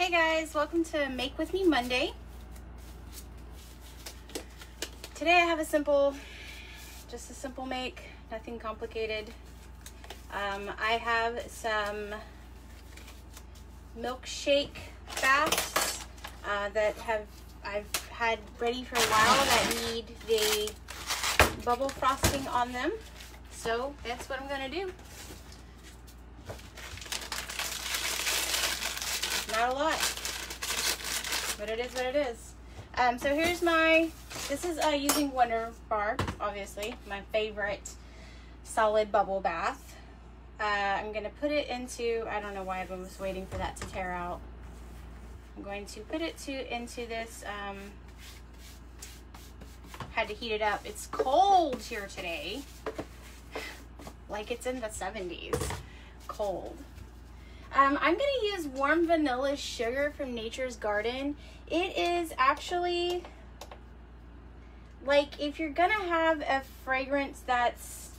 Hey guys, welcome to Make With Me Monday. Today I have just a simple make, nothing complicated. I have some milkshake baths that I've had ready for a while that need the bubble frosting on them. So that's what I'm gonna do. Not a lot, but it is what it is. So here's this is using Wonder Bar, obviously, my favorite solid bubble bath. I'm gonna put it into, I don't know why I was waiting for that to tear out. I'm going to put it into this, had to heat it up. It's cold here today, like it's in the 70s, cold. I'm going to use warm vanilla sugar from Nature's Garden. It is actually, like, if you're going to have a fragrance that's,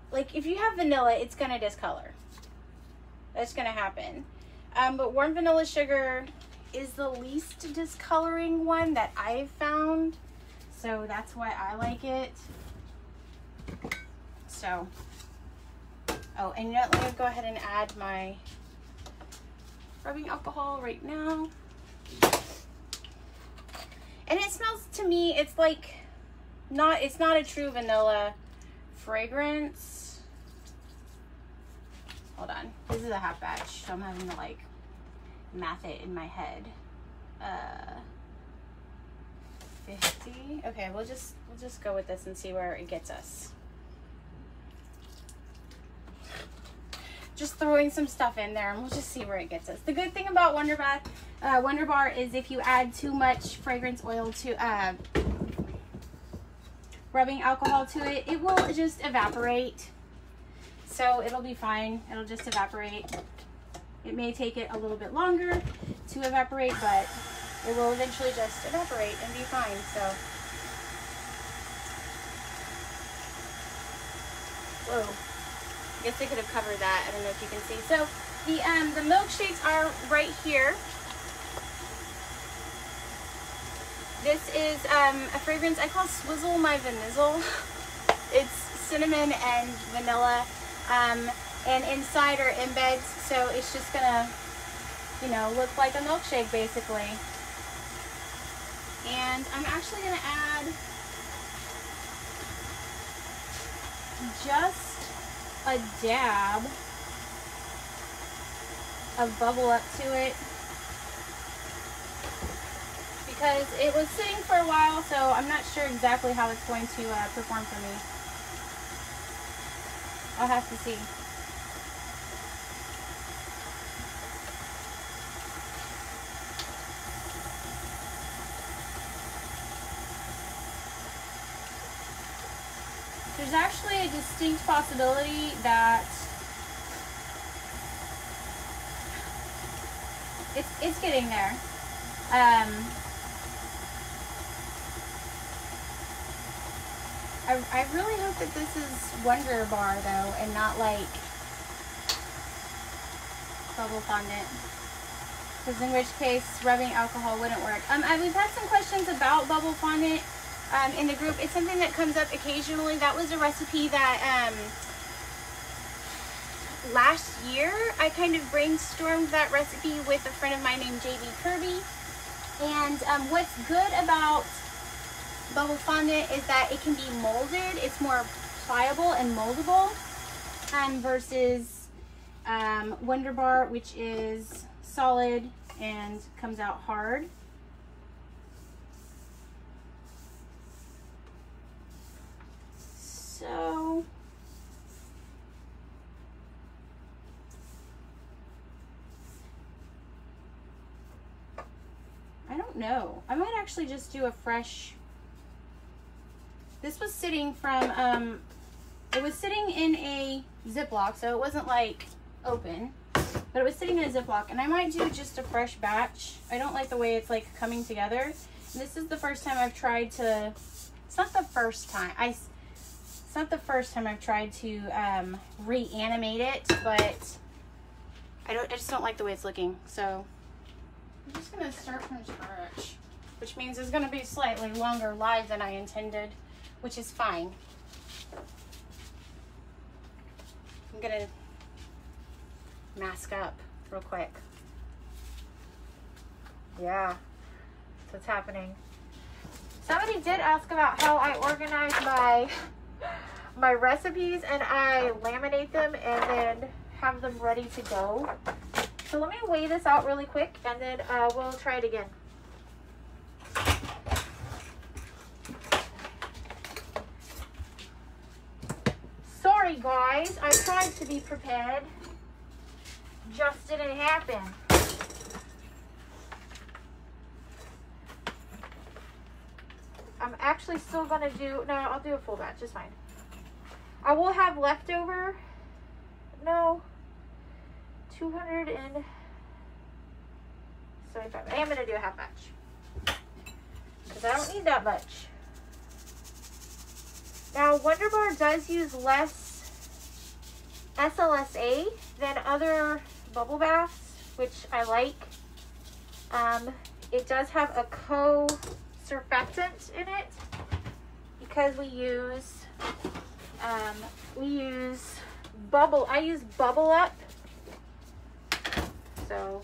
like, if you have vanilla, it's going to discolor. That's going to happen. But warm vanilla sugar is the least discoloring one that I've found. So that's why I like it. So... oh, and you know what, let me go ahead and add my rubbing alcohol right now. And it smells, to me, it's like, it's not a true vanilla fragrance. Hold on, this is a half batch, so I'm having to like math it in my head. 50, okay, we'll just go with this and see where it gets us. Just throwing some stuff in there and we'll just see where it gets us. The good thing about Wonder Bar is if you add too much fragrance oil to rubbing alcohol to it, it will just evaporate. So it'll be fine. It'll just evaporate. It may take it a little bit longer to evaporate, but it will eventually just evaporate and be fine. So, whoa. I guess I could have covered that. I don't know if you can see. So the milkshakes are right here. This is a fragrance I call Swizzle My Vanizzle. It's cinnamon and vanilla, and inside are embeds. So it's just gonna, you know, look like a milkshake basically. And I'm actually gonna add just a dab of bubble up to it because it was sitting for a while, so I'm not sure exactly how it's going to perform for me. I'll have to see. There's actually a distinct possibility that it's getting there. I really hope that this is Wonder Bar though, and not like bubble fondant. Because in which case rubbing alcohol wouldn't work. We've had some questions about bubble fondant. In the group. It's something that comes up occasionally. That was a recipe that last year I kind of brainstormed that recipe with a friend of mine named JB Kirby. And what's good about bubble fondant is that it can be molded. It's more pliable and moldable versus Wonder Bar, which is solid and comes out hard. So I don't know. I might actually just do a fresh. This was sitting from it was sitting in a Ziploc, so it wasn't like open, but it was sitting in a Ziploc, and I might do just a fresh batch. I don't like the way it's like coming together. And this is the first time I've tried to. It's not the first time. It's not the first time I've tried to reanimate it, but I just don't like the way it's looking. So I'm just gonna start from scratch, which means it's gonna be slightly longer live than I intended, which is fine. I'm gonna mask up real quick. Yeah, that's what's happening. Somebody did ask about how I organize my recipes, and I laminate them and then have them ready to go. So let me weigh this out really quick, and then we'll try it again. Sorry guys, I tried to be prepared. Just didn't happen. I'm actually still gonna do, no, I'll do a full batch, it's fine. I will have leftover, no, 275. I am gonna do a half batch, because I don't need that much. Now, Wonder Bar does use less SLSA than other bubble baths, which I like. It does have a co-surfactant in it, because we use bubble. I use Bubble Up. So,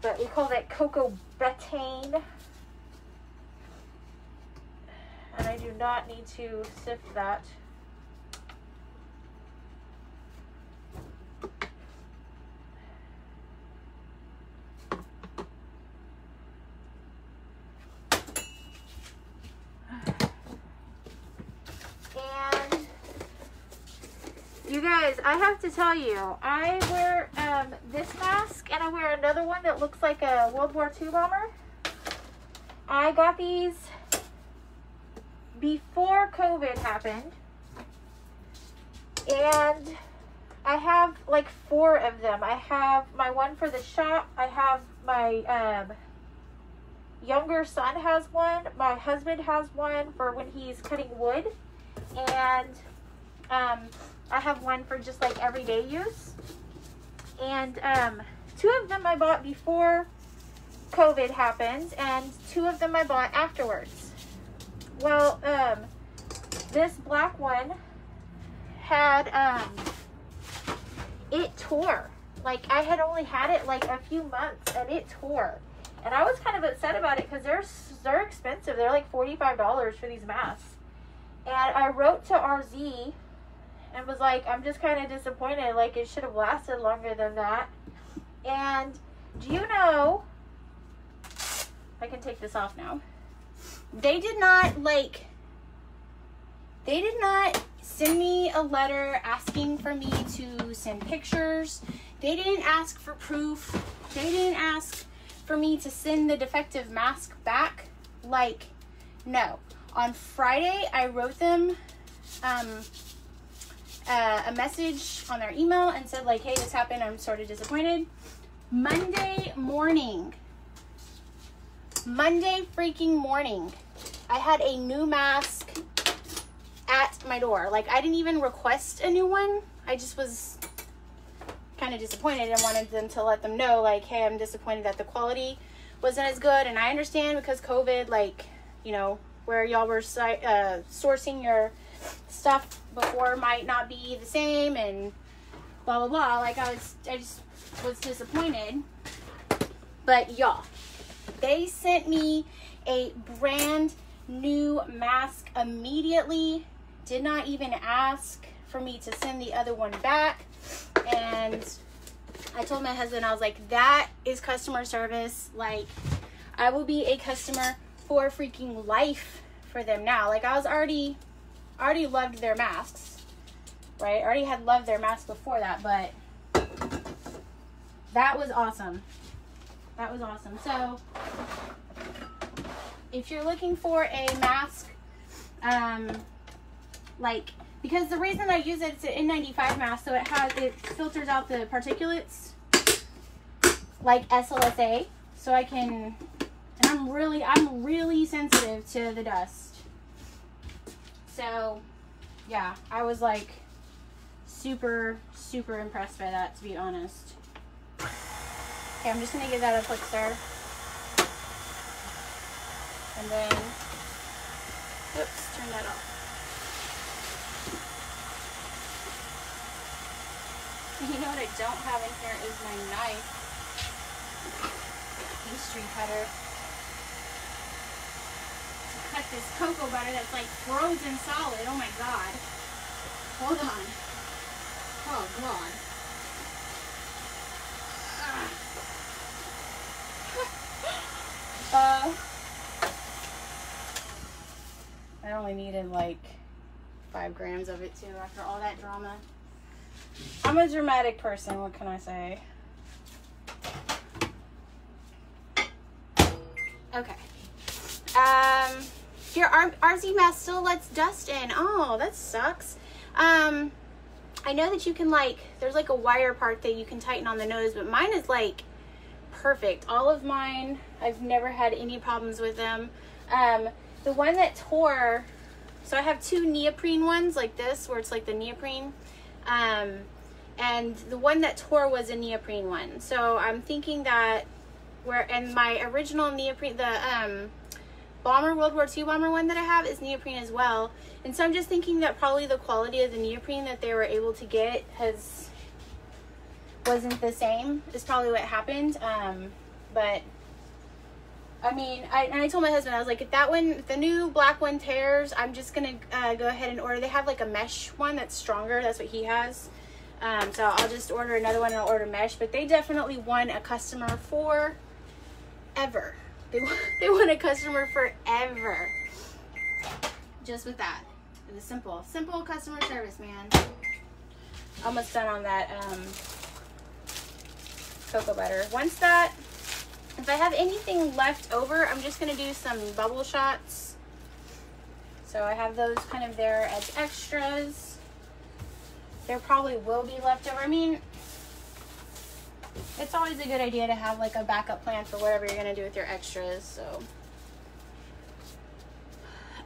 but we call that cocoa betaine. And I do not need to sift that. You guys, I have to tell you, I wear this mask, and I wear another one that looks like a World War II bomber. I got these before COVID happened, and I have like 4 of them. I have my one for the shop. I have my younger son has one. My husband has one for when he's cutting wood, and I have one for just like everyday use. And 2 of them I bought before COVID happened, and 2 of them I bought afterwards. Well, this black one had, it tore. Like, I had only had it like a few months, and it tore. And I was kind of upset about it, because they're expensive. They're like $45 for these masks. And I wrote to RZ and was like, I'm just kind of disappointed. Like, it should have lasted longer than that. And do you know, I can take this off now. They did not send me a letter asking for me to send pictures. They didn't ask for proof. They didn't ask for me to send the defective mask back. Like, no. On Friday, I wrote them a message on their email and said, like, hey, this happened. I'm sort of disappointed. Monday freaking morning, I had a new mask at my door. Like, I didn't even request a new one. I just was kind of disappointed and wanted them to let them know, like, hey, I'm disappointed that the quality wasn't as good. And I understand, because COVID, like, you know, where y'all were sourcing your stuff before might not be the same, and blah blah blah. Like, I just was disappointed. But y'all, they sent me a brand new mask immediately. Did not even ask for me to send the other one back. And I told my husband, I was like, that is customer service. Like, I will be a customer for freaking life for them now. Like, I was already loved their masks, right? I already had loved their masks before that, but that was awesome. That was awesome. So if you're looking for a mask, like, because the reason I use it, it's an N95 mask, so it filters out the particulates like SLSA, so I can, and I'm really sensitive to the dust. So yeah, I was like super, super impressed by that, to be honest. Okay, I'm just gonna give that a quick stir. And then, oops, turn that off. You know what I don't have in here is my knife. Pastry cutter. To cut this cocoa butter that's like frozen solid. Oh my god. Hold on. Oh god. I only needed like 5 grams of it too after all that drama. I'm a dramatic person, what can I say? Okay. Your RZ mask still lets dust in. Oh, that sucks. I know that you can like, there's like a wire part that you can tighten on the nose, but mine is like perfect. All of mine, I've never had any problems with them. The one that tore, so I have 2 neoprene ones like this, where it's like the neoprene. And the one that tore was a neoprene one. So I'm thinking that and my original neoprene, the bomber, World War II bomber one that I have is neoprene as well. And so I'm just thinking that probably the quality of the neoprene that they were able to get wasn't the same, is probably what happened. But I mean, I told my husband, I was like, if the new black one tears, I'm just gonna go ahead and order. They have like a mesh one that's stronger. That's what he has. So I'll just order another one and I'll order mesh. But they definitely won a customer forever. They won a customer forever. Just with that. It was simple customer service, man. Almost done on that cocoa butter. If I have anything left over, I'm just going to do some bubble shots. So I have those kind of there as extras. There probably will be left over. I mean, it's always a good idea to have like a backup plan for whatever you're going to do with your extras. So,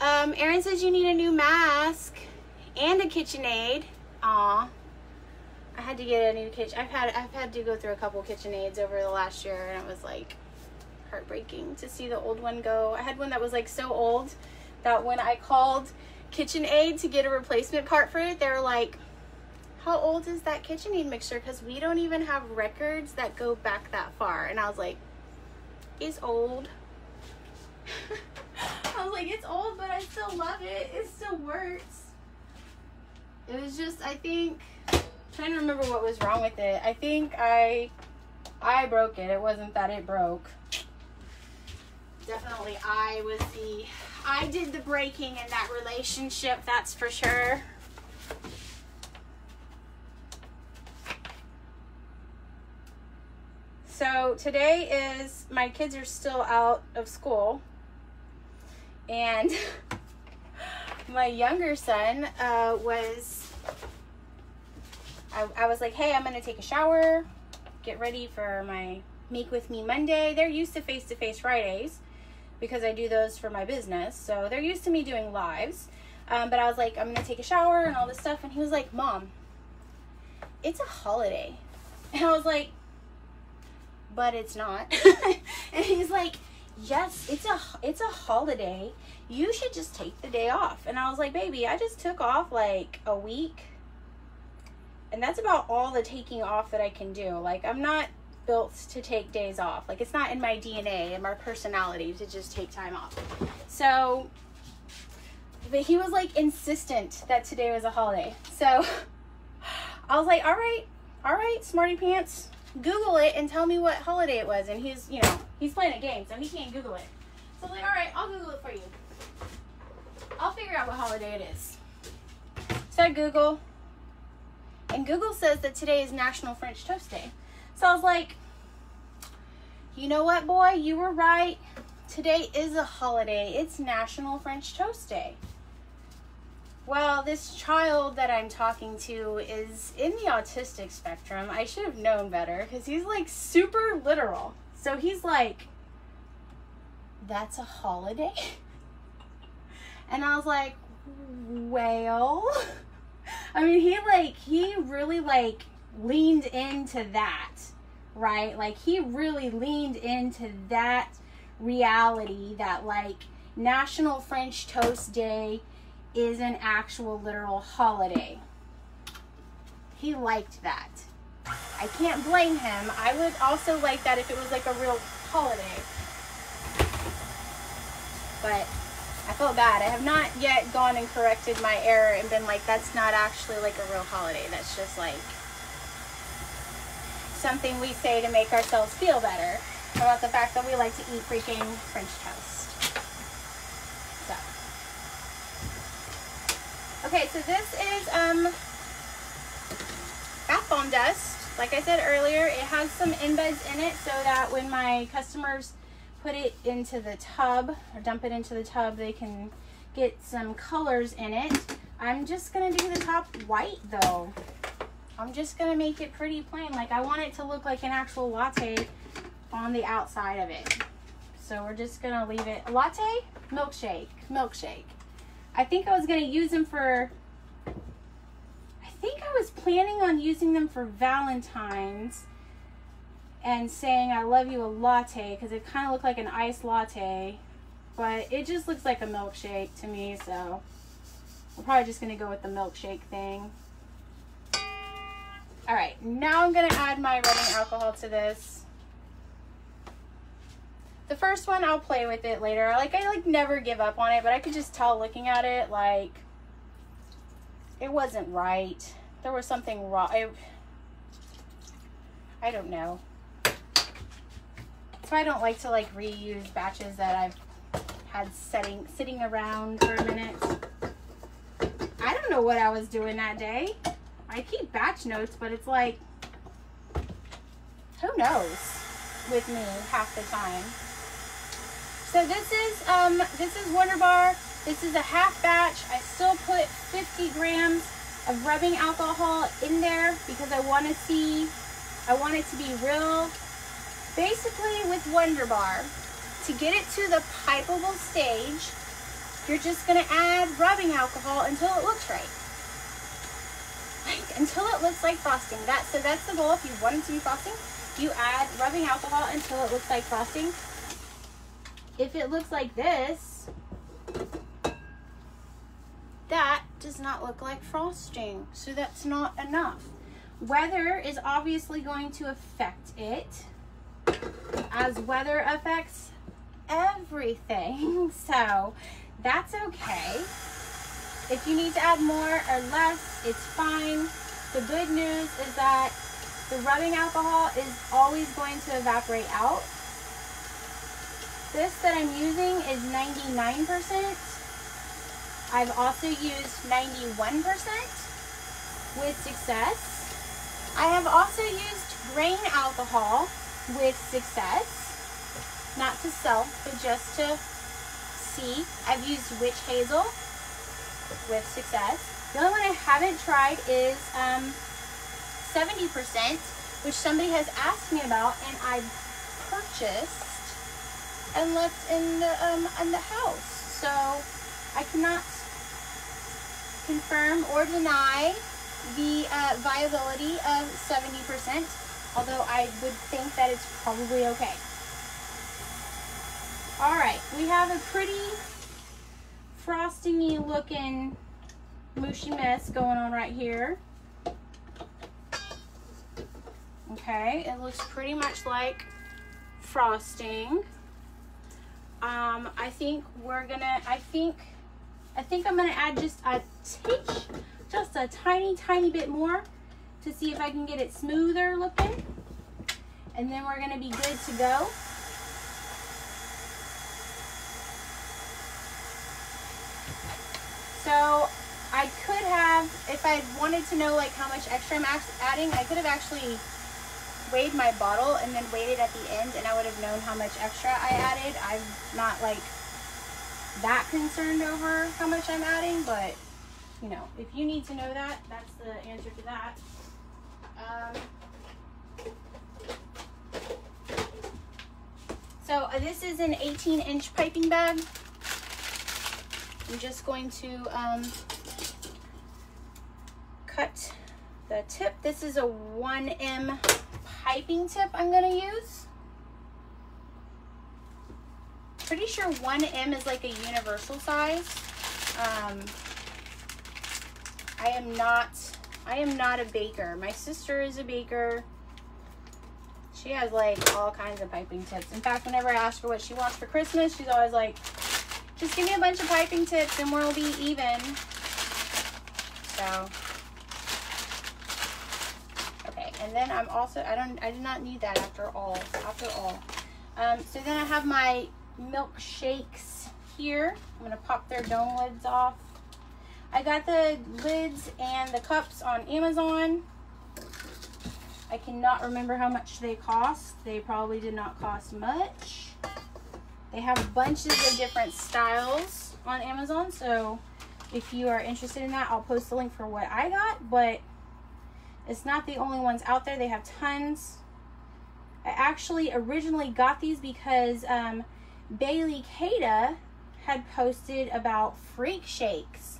Erin says you need a new mask and a KitchenAid. Aw. I had to get a new kitchen. I've had to go through a couple KitchenAids over the last year, and it was like heartbreaking to see the old one go. I had one that was like so old that when I called KitchenAid to get a replacement part for it, they were like, how old is that KitchenAid mixture? Because we don't even have records that go back that far. And I was like, it's old. I was like, it's old, but I still love it. It still works. It was just, I think, I'm trying to remember what was wrong with it. I think I broke it. It wasn't that it broke. Definitely I did the breaking in that relationship, that's for sure. So today my kids are still out of school, and my younger son I was like, hey, I'm gonna take a shower, get ready for my Make With Me Monday. They're used to face-to-face Fridays because I do those for my business, so they're used to me doing lives. But I was like, I'm gonna take a shower and all this stuff, and he was like, Mom, it's a holiday. And I was like, but it's not. And he's like, yes, it's a holiday. You should just take the day off. And I was like, baby, I just took off like a week, and that's about all the taking off that I can do. Like, I'm not built to take days off. Like, it's not in my DNA and my personality to just take time off. So, but he was like insistent that today was a holiday. So I was like, all right, smarty pants, Google it and tell me what holiday it was. And he's playing a game, so he can't Google it. So I was like, all right, I'll Google it for you. I'll figure out what holiday it is. So I Google, and Google says that today is National French Toast Day. So I was like, you know what, boy? You were right. Today is a holiday. It's National French Toast Day. Well, this child that I'm talking to is in the autistic spectrum. I should have known better because he's like super literal. So he's like, that's a holiday? And I was like, well, I mean, he really like leaned into that, right? Like he really leaned into that reality that like National French Toast Day is an actual literal holiday. He liked that. I can't blame him. I would also like that if it was like a real holiday. But I felt bad. I have not yet gone and corrected my error and been like, that's not actually like a real holiday. That's just like something we say to make ourselves feel better about the fact that we like to eat freaking French toast. So. Okay, so this is bath bomb dust. Like I said earlier, it has some embeds in it so that when my customers put it into the tub or dump it into the tub, they can get some colors in it. I'm just gonna do the top white though. I'm just gonna make it pretty plain. Like I want it to look like an actual latte on the outside of it. So we're just gonna leave it. Latte? Milkshake. Milkshake. I think I was gonna use them for, I think I was planning on using them for Valentine's and saying I love you a latte because it kind of looked like an iced latte, but it just looks like a milkshake to me, so we're probably just going to go with the milkshake thing. Alright, now I'm going to add my rubbing alcohol to this. The first one, I'll play with it later. I never give up on it, but I could just tell looking at it, like, it wasn't right. There was something wrong. I don't know. So I don't like to like reuse batches that I've had sitting around for a minute. I don't know what I was doing that day. I keep batch notes, but it's like, who knows with me half the time. So this is Wonder Bar. This is a half batch. I still put 50 grams of rubbing alcohol in there because I want it to be real. Basically with Wonder Bar, to get it to the pipeable stage, you're just gonna add rubbing alcohol until it looks right. Like, until it looks like frosting. So that's the goal. If you want it to be frosting, you add rubbing alcohol until it looks like frosting. If it looks like this, that does not look like frosting. So that's not enough. Weather is obviously going to affect it, as weather affects everything. So that's okay. If you need to add more or less, it's fine. The good news is that the rubbing alcohol is always going to evaporate out. This that I'm using is 99%. I've also used 91% with success. I have also used grain alcohol with success. Not to sell, but just to see. I've used witch hazel with success. The only one I haven't tried is 70%, which somebody has asked me about, and I purchased and left in the house. So I cannot confirm or deny the viability of 70%, although I would think that it's probably okay. All right, we have a pretty frosting-y looking mushy mess going on right here. Okay, it looks pretty much like frosting. I think I'm gonna add just a tiny bit more to see if I can get it smoother looking, and then we're gonna be good to go. So I could have, if I wanted to know like how much extra I'm adding, I could have actually weighed my bottle and then weighed it at the end, and I would have known how much extra I added. I'm not like that concerned over how much I'm adding, but you know, if you need to know that, that's the answer to that. So this is an 18-inch piping bag. I'm just going to cut the tip. This is a 1M piping tip I'm gonna use. Pretty sure 1M is like a universal size. I am not a baker. My sister is a baker. She has like all kinds of piping tips. In fact, whenever I ask her what she wants for Christmas, she's always like, just give me a bunch of piping tips and we'll be even. So, okay, and then I'm also, I did not need that after all. So then I have my milkshakes here. I'm gonna pop their dome lids off. I got the lids and the cups on Amazon. I cannot remember how much they cost. They probably did not cost much. They have bunches of different styles on Amazon, so if you are interested in that, I'll post the link for what I got, but it's not the only ones out there. They have tons. I actually originally got these because Bailey Cada had posted about freak shakes.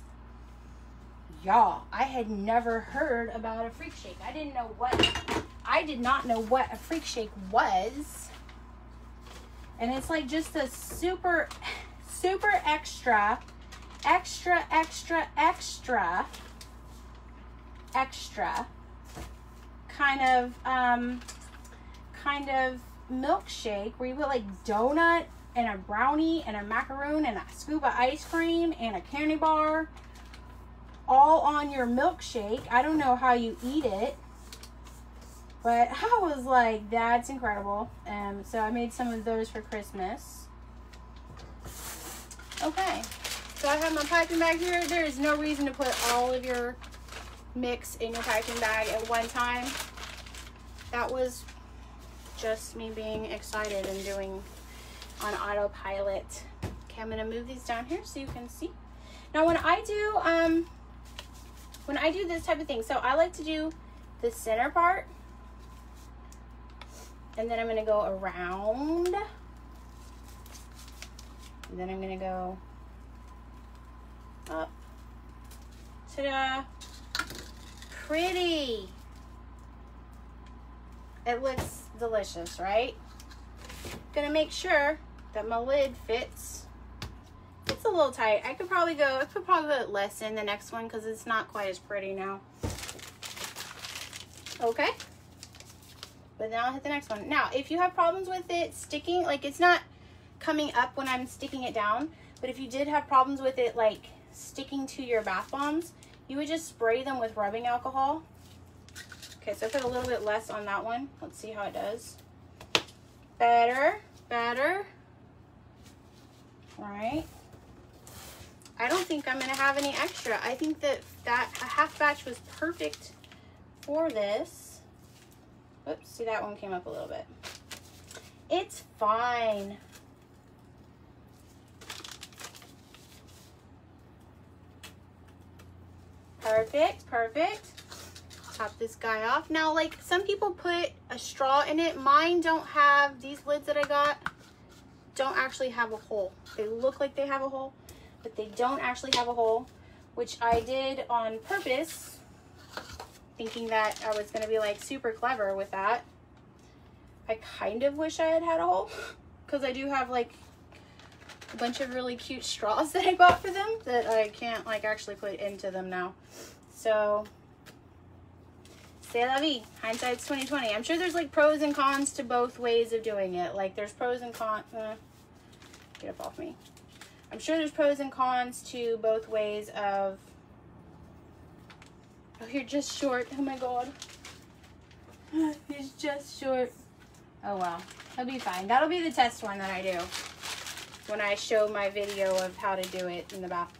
Y'all, I had never heard about a freak shake. I did not know what a freak shake was. And it's like just a super extra kind of milkshake where you put like donut and a brownie and a macaroon and a scoop of ice cream and a candy bar all on your milkshake. I don't know how you eat it, but I was like, that's incredible. So I made some of those for Christmas. Okay, so I have my piping bag here. There is no reason to put all of your mix in your piping bag at one time. That was just me being excited and doing on autopilot. Okay, I'm gonna move these down here so you can see. Now when I do this type of thing, so I like to do the center part, and then I'm gonna go around, and then I'm gonna go up. Ta-da! Pretty. It looks delicious, right? Gonna make sure that my lid fits. It's a little tight. I could probably put less in the next one because it's not quite as pretty now. Okay. But now I'll hit the next one. Now, if you have problems with it sticking, like it's not coming up when I'm sticking it down, but if you did have problems with it like sticking to your bath bombs, you would just spray them with rubbing alcohol. Okay, so I put a little bit less on that one. Let's see how it does. Better. All right. I don't think I'm gonna have any extra. I think that a half batch was perfect for this. Oops, see, that one came up a little bit. It's fine. Perfect. Top this guy off. Now, like, some people put a straw in it. Mine don't have, these lids that I got don't actually have a hole. They look like they have a hole, but they don't actually have a hole, which I did on purpose, thinking that I was gonna be like super clever with that. I kind of wish I had a hole, because I do have like a bunch of really cute straws that I bought for them that I can't like actually put into them now. So, c'est la vie. Hindsight's 2020. I'm sure there's like pros and cons to both ways of doing it. Like there's pros and cons. Get up off me. I'm sure there's pros and cons to both ways of. Oh, you're just short. Oh my god. He's just short. Oh well. He'll be fine. That'll be the test one that I do when I show my video of how to do it in the bath.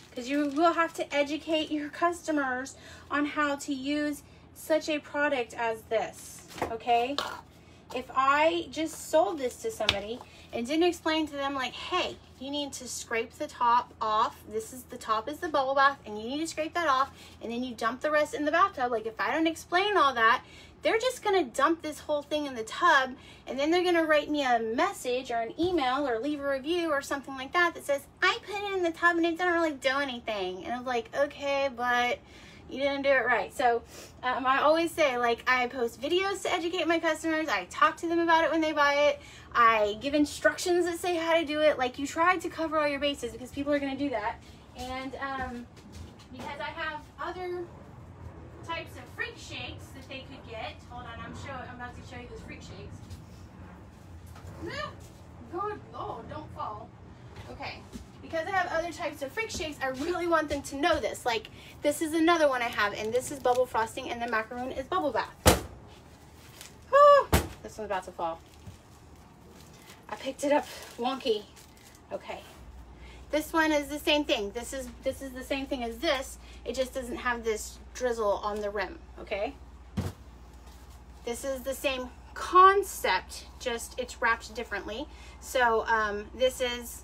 Because you will have to educate your customers on how to use such a product as this, okay? If I just sold this to somebody and didn't explain to them like, hey, you need to scrape the top off. The top is the bubble bath and you need to scrape that off and then you dump the rest in the bathtub. Like if I don't explain all that, they're just gonna dump this whole thing in the tub and then they're gonna write me a message or an email or leave a review or something like that that says, I put it in the tub and it didn't really do anything. And I'm like, okay, but You didn't do it right. So I always say, like, I post videos to educate my customers. I talk to them about it when they buy it. I give instructions that say how to do it. Like, you try to cover all your bases because people are going to do that. And because I have other types of freak shakes that they could get. Hold on, I'm about to show you those freak shakes. Good Lord, don't fall. Okay. Because I have other types of freak shakes, I really want them to know this. Like, this is another one I have, and this is bubble frosting, and the macaroon is bubble bath. Oh, this one's about to fall. I picked it up wonky. Okay. This one is the same thing. This is the same thing as this. It just doesn't have this drizzle on the rim, okay? This is the same concept, just it's wrapped differently. So this is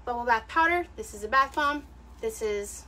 bubble bath powder, this is a bath bomb, this is